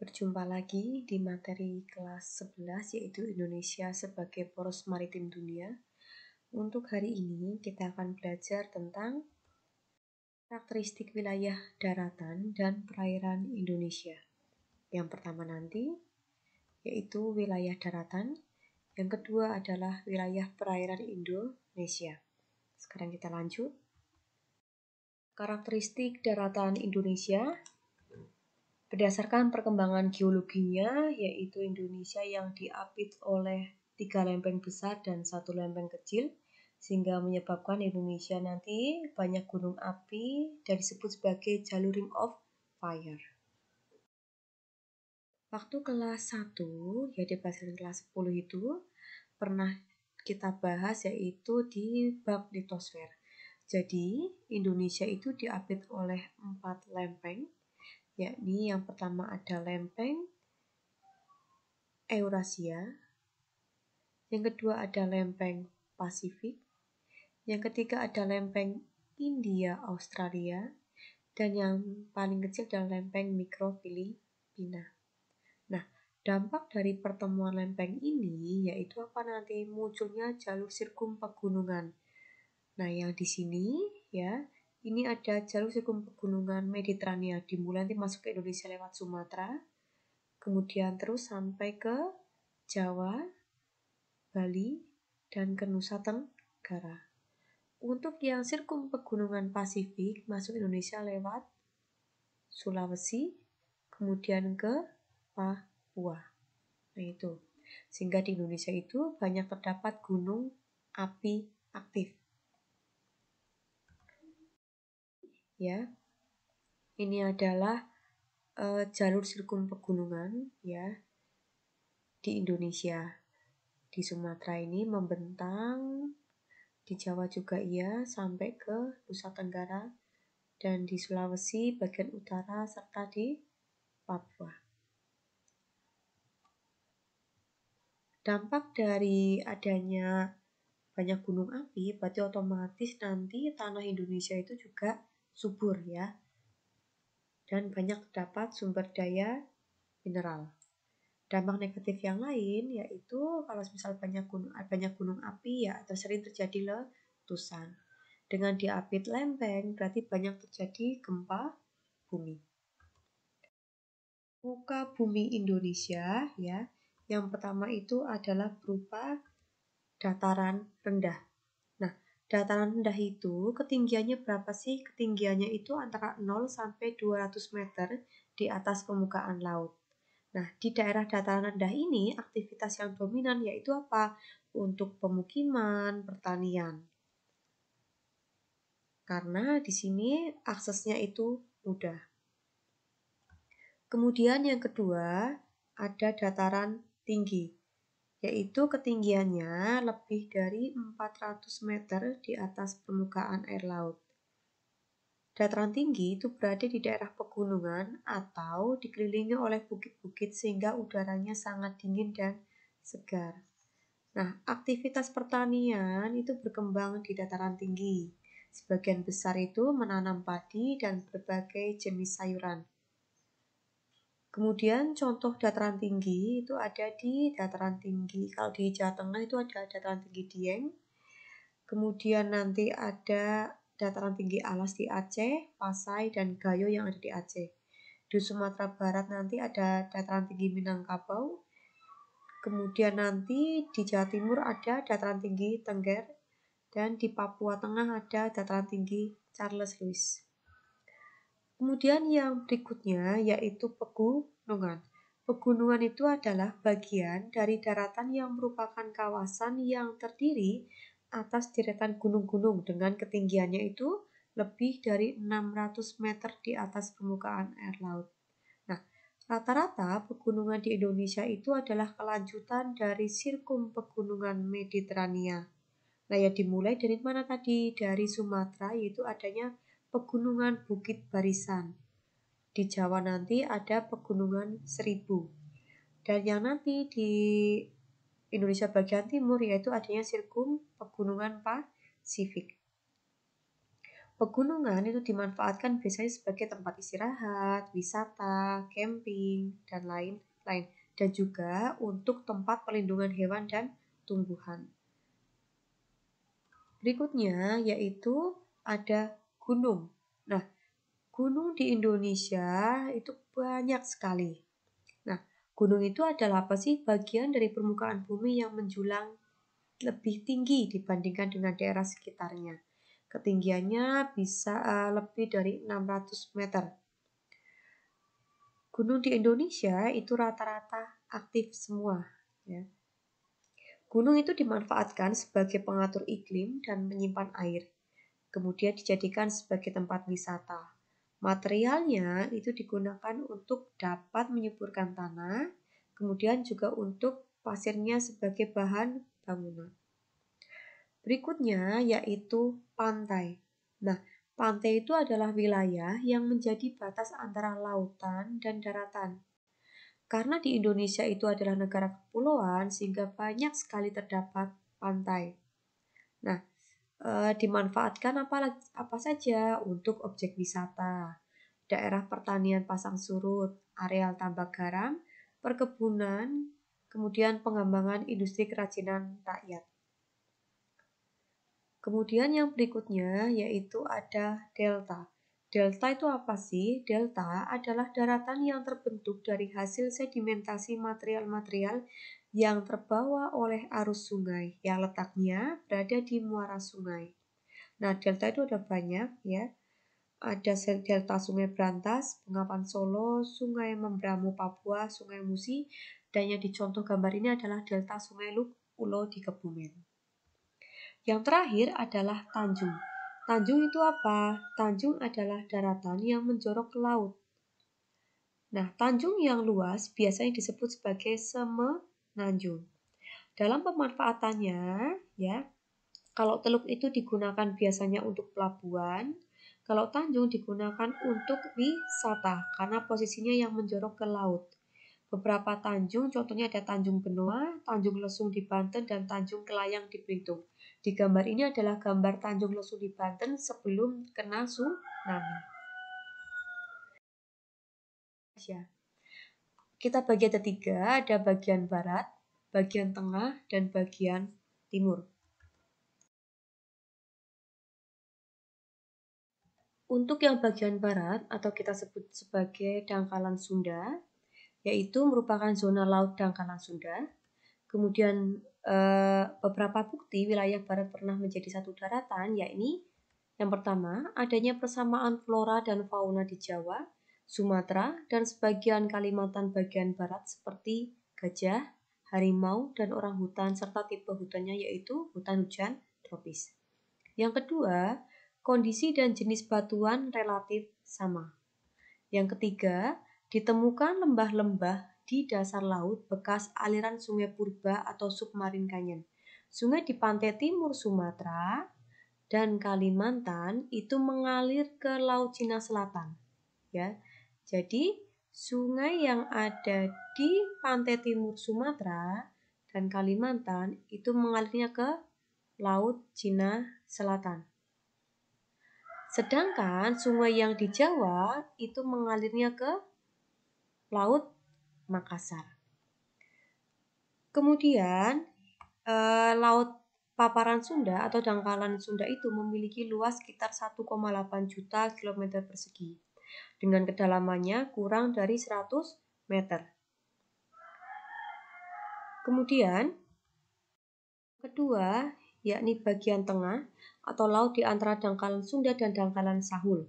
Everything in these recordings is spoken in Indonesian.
Berjumpa lagi di materi kelas 11 yaitu Indonesia sebagai poros maritim dunia. Untuk hari ini kita akan belajar tentang karakteristik wilayah daratan dan perairan Indonesia. Yang pertama nanti yaitu wilayah daratan, yang kedua adalah wilayah perairan Indonesia. Sekarang kita lanjut. Karakteristik daratan Indonesia. Berdasarkan perkembangan geologinya, yaitu Indonesia yang diapit oleh 3 lempeng besar dan 1 lempeng kecil, sehingga menyebabkan Indonesia nanti banyak gunung api dan disebut sebagai jalur ring of fire. Waktu kelas 1, ya di pelajaran kelas 10 itu, pernah kita bahas yaitu di bab litosfer. Jadi, Indonesia itu diapit oleh 4 lempeng, yakni yang pertama ada lempeng Eurasia, yang kedua ada lempeng Pasifik, yang ketiga ada lempeng India Australia, dan yang paling kecil adalah lempeng mikro Filipina. Nah, dampak dari pertemuan lempeng ini yaitu apa nanti? Munculnya jalur sirkum pegunungan. Nah, yang di sini ya, ini ada jalur sirkum pegunungan Mediterania, dimulai nanti masuk ke Indonesia lewat Sumatera, kemudian terus sampai ke Jawa, Bali, dan ke Nusa Tenggara. Untuk yang sirkum pegunungan Pasifik masuk Indonesia lewat Sulawesi, kemudian ke Papua. Nah itu, sehingga di Indonesia itu banyak terdapat gunung api aktif. Ya, ini adalah jalur sirkum pegunungan ya di Indonesia. Di Sumatera ini membentang, di Jawa juga iya, sampai ke Nusa Tenggara, dan di Sulawesi bagian utara, serta di Papua. Dampak dari adanya banyak gunung api, berarti otomatis nanti tanah Indonesia itu juga subur ya, dan banyak terdapat sumber daya mineral. Dampak negatif yang lain yaitu kalau misal banyak gunung api ya sering terjadi letusan. Dengan diapit lempeng berarti banyak terjadi gempa bumi. Muka bumi Indonesia ya, yang pertama itu adalah berupa dataran rendah. Nah, dataran rendah itu ketinggiannya berapa sih? Ketinggiannya itu antara 0 sampai 200 meter di atas permukaan laut. Nah, di daerah dataran rendah ini aktivitas yang dominan yaitu apa? Untuk pemukiman, pertanian. Karena di sini aksesnya itu mudah. Kemudian yang kedua ada dataran tinggi, yaitu ketinggiannya lebih dari 400 meter di atas permukaan air laut. Dataran tinggi itu berada di daerah pegunungan atau dikelilingi oleh bukit-bukit sehingga udaranya sangat dingin dan segar. Nah, aktivitas pertanian itu berkembang di dataran tinggi. Sebagian besar itu menanam padi dan berbagai jenis sayuran. Kemudian contoh dataran tinggi itu ada di dataran tinggi. Kalau di Jawa Tengah itu ada dataran tinggi Dieng. Kemudian nanti ada dataran tinggi Alas di Aceh, Pasai, dan Gayo yang ada di Aceh. Di Sumatera Barat nanti ada dataran tinggi Minangkabau. Kemudian nanti di Jawa Timur ada dataran tinggi Tengger. Dan di Papua Tengah ada dataran tinggi Charles Lewis. Kemudian yang berikutnya yaitu pegunungan. Pegunungan itu adalah bagian dari daratan yang merupakan kawasan yang terdiri atas deretan gunung-gunung dengan ketinggiannya itu lebih dari 600 meter di atas permukaan air laut. Nah, rata-rata pegunungan di Indonesia itu adalah kelanjutan dari sirkum pegunungan Mediterania. Nah, ya dimulai dari mana tadi? Dari Sumatera, yaitu adanya pegunungan Bukit Barisan. Di Jawa nanti ada pegunungan Seribu. Dan yang nanti di Indonesia bagian timur yaitu adanya sirkum pegunungan Pasifik. Pegunungan itu dimanfaatkan biasanya sebagai tempat istirahat, wisata, camping, dan lain-lain. Dan juga untuk tempat perlindungan hewan dan tumbuhan. Berikutnya yaitu ada gunung. Nah, gunung di Indonesia itu banyak sekali. Nah, gunung itu adalah apa sih? Bagian dari permukaan bumi yang menjulang lebih tinggi dibandingkan dengan daerah sekitarnya. Ketinggiannya bisa lebih dari 600 meter. Gunung di Indonesia itu rata-rata aktif semua. Ya. Gunung itu dimanfaatkan sebagai pengatur iklim dan menyimpan air. Kemudian dijadikan sebagai tempat wisata. Materialnya itu digunakan untuk dapat menyuburkan tanah, kemudian juga untuk pasirnya sebagai bahan bangunan. Berikutnya yaitu pantai. Nah, pantai itu adalah wilayah yang menjadi batas antara lautan dan daratan. Karena di Indonesia itu adalah negara kepulauan, sehingga banyak sekali terdapat pantai. Nah, dimanfaatkan apa saja untuk objek wisata, daerah pertanian pasang surut, areal tambak garam, perkebunan, kemudian pengembangan industri kerajinan rakyat. Kemudian yang berikutnya yaitu ada delta. Delta itu apa sih? Delta adalah daratan yang terbentuk dari hasil sedimentasi material-material yang terbawa oleh arus sungai yang letaknya berada di muara sungai. Nah, delta itu ada banyak ya. Ada delta Sungai Brantas, Bengawan Solo, Sungai Membramu Papua, Sungai Musi, dan yang dicontoh gambar ini adalah delta Sungai Ulo di Kebumen. Yang terakhir adalah tanjung. Tanjung itu apa? Tanjung adalah daratan yang menjorok ke laut. Nah, tanjung yang luas biasanya disebut sebagai semenanjung. Dalam pemanfaatannya, ya, kalau teluk itu digunakan biasanya untuk pelabuhan, kalau tanjung digunakan untuk wisata karena posisinya yang menjorok ke laut. Beberapa tanjung, contohnya ada Tanjung Benoa, Tanjung Lesung di Banten, dan Tanjung Kelayang di Belitung. Di gambar ini adalah gambar Tanjung Lesung di Banten sebelum kena tsunami. Kita bagi ada 3, ada bagian barat, bagian tengah, dan bagian timur. Untuk yang bagian barat atau kita sebut sebagai dangkalan Sunda, yaitu merupakan zona laut dangkalan Sunda. Kemudian beberapa bukti wilayah barat pernah menjadi satu daratan, yakni yang pertama, adanya persamaan flora dan fauna di Jawa, Sumatera, dan sebagian Kalimantan bagian barat seperti gajah, harimau, dan orang hutan, serta tipe hutannya yaitu hutan hujan tropis. Yang kedua, kondisi dan jenis batuan relatif sama. Yang ketiga, ditemukan lembah-lembah di dasar laut bekas aliran sungai purba atau submarine canyon. Sungai di pantai timur Sumatera dan Kalimantan itu mengalir ke Laut Cina Selatan. Ya. Jadi, sungai yang ada di pantai timur Sumatera dan Kalimantan itu mengalirnya ke Laut Cina Selatan. Sedangkan sungai yang di Jawa itu mengalirnya ke Laut Makassar. Kemudian Laut Paparan Sunda atau dangkalan Sunda itu memiliki luas sekitar 1,8 juta km persegi dengan kedalamannya kurang dari 100 meter. Kemudian kedua yakni bagian tengah atau laut di antara dangkalan Sunda dan dangkalan Sahul.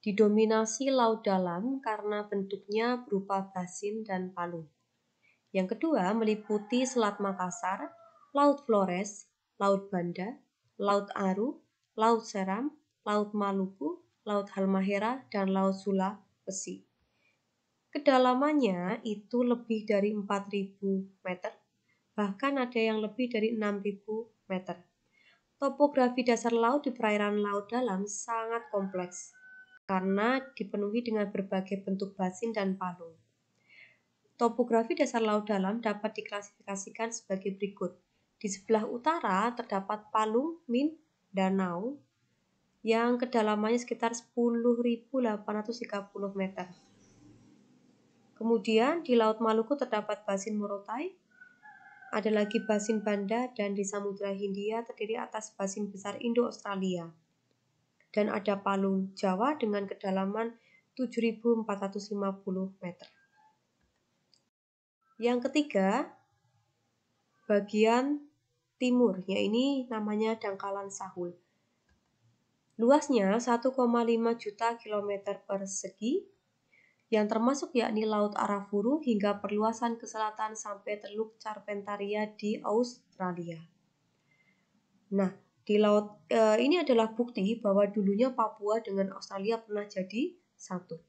Didominasi laut dalam karena bentuknya berupa basin dan palung. Yang kedua meliputi Selat Makassar, Laut Flores, Laut Banda, Laut Aru, Laut Seram, Laut Maluku, Laut Halmahera, dan Laut Sulawesi. Kedalamannya itu lebih dari 4.000 meter, bahkan ada yang lebih dari 6.000 meter. Topografi dasar laut di perairan laut dalam sangat kompleks karena dipenuhi dengan berbagai bentuk basin dan palung. Topografi dasar laut dalam dapat diklasifikasikan sebagai berikut. Di sebelah utara terdapat palung Mindanao yang kedalamannya sekitar 10.830 meter. Kemudian di Laut Maluku terdapat Basin Morotai, ada lagi Basin Banda, dan di Samudra Hindia terdiri atas Basin Besar Indo-Australia. Dan ada Palung Jawa dengan kedalaman 7.450 meter. Yang ketiga, bagian timur, yaitu namanya Dangkalan Sahul. Luasnya 1,5 juta kilometer persegi, yang termasuk yakni Laut Arafuru hingga perluasan ke selatan sampai Teluk Carpentaria di Australia. Nah, di laut ini adalah bukti bahwa dulunya Papua dengan Australia pernah jadi satu.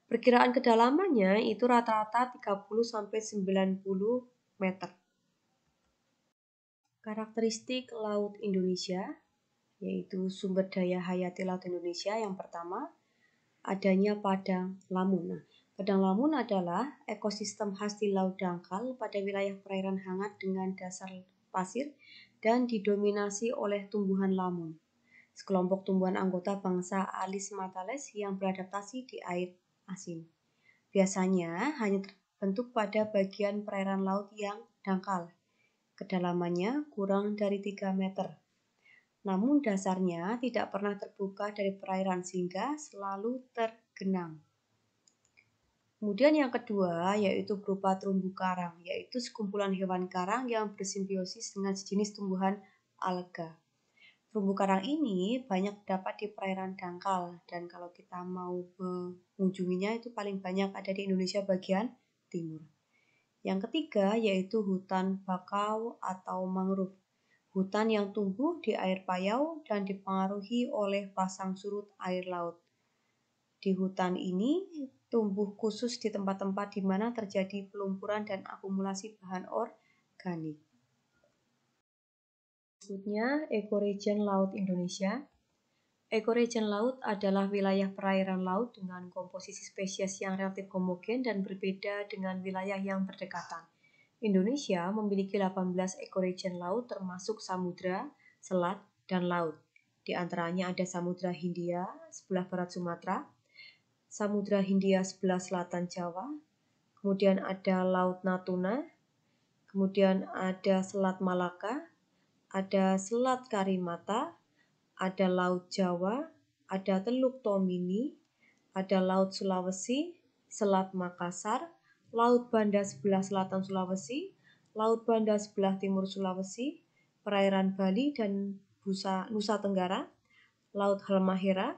Perkiraan kedalamannya itu rata-rata 30-90 meter. Karakteristik Laut Indonesia, yaitu sumber daya hayati Laut Indonesia. Yang pertama, adanya padang lamun. Nah, padang lamun adalah ekosistem khas di Laut Dangkal pada wilayah perairan hangat dengan dasar pasir dan didominasi oleh tumbuhan lamun, sekelompok tumbuhan anggota bangsa Alismatales yang beradaptasi di air asin. Biasanya hanya terbentuk pada bagian perairan laut yang dangkal, kedalamannya kurang dari 3 meter. Namun dasarnya tidak pernah terbuka dari perairan sehingga selalu tergenang. Kemudian yang kedua yaitu berupa terumbu karang, yaitu sekumpulan hewan karang yang bersimbiosis dengan sejenis tumbuhan alga. Terumbu karang ini banyak terdapat di perairan dangkal, dan kalau kita mau mengunjunginya itu paling banyak ada di Indonesia bagian timur. Yang ketiga yaitu hutan bakau atau mangrove. Hutan yang tumbuh di air payau dan dipengaruhi oleh pasang surut air laut. Di hutan ini tumbuh khusus di tempat-tempat di mana terjadi pelumpuran dan akumulasi bahan organik. Selanjutnya, ekoregion Laut Indonesia. Ekoregion laut adalah wilayah perairan laut dengan komposisi spesies yang relatif homogen dan berbeda dengan wilayah yang berdekatan. Indonesia memiliki 18 ekoregion laut termasuk samudra, selat, dan laut. Di antaranya ada Samudra Hindia sebelah barat Sumatera, Samudra Hindia sebelah selatan Jawa, kemudian ada Laut Natuna, kemudian ada Selat Malaka, ada Selat Karimata, ada Laut Jawa, ada Teluk Tomini, ada Laut Sulawesi, Selat Makassar, Laut Banda sebelah selatan Sulawesi, Laut Banda sebelah timur Sulawesi, perairan Bali dan Nusa Tenggara, Laut Halmahera,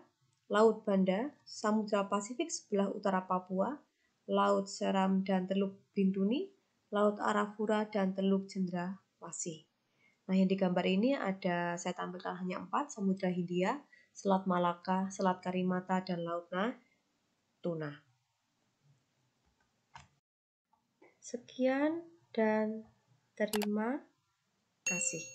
Laut Banda, Samudra Pasifik sebelah utara Papua, Laut Seram dan Teluk Bintuni, Laut Arafura dan Teluk Cendrawasih. Nah, yang digambar ini saya tampilkan hanya 4, Samudra Hindia, Selat Malaka, Selat Karimata, dan Laut Natuna. Sekian dan terima kasih.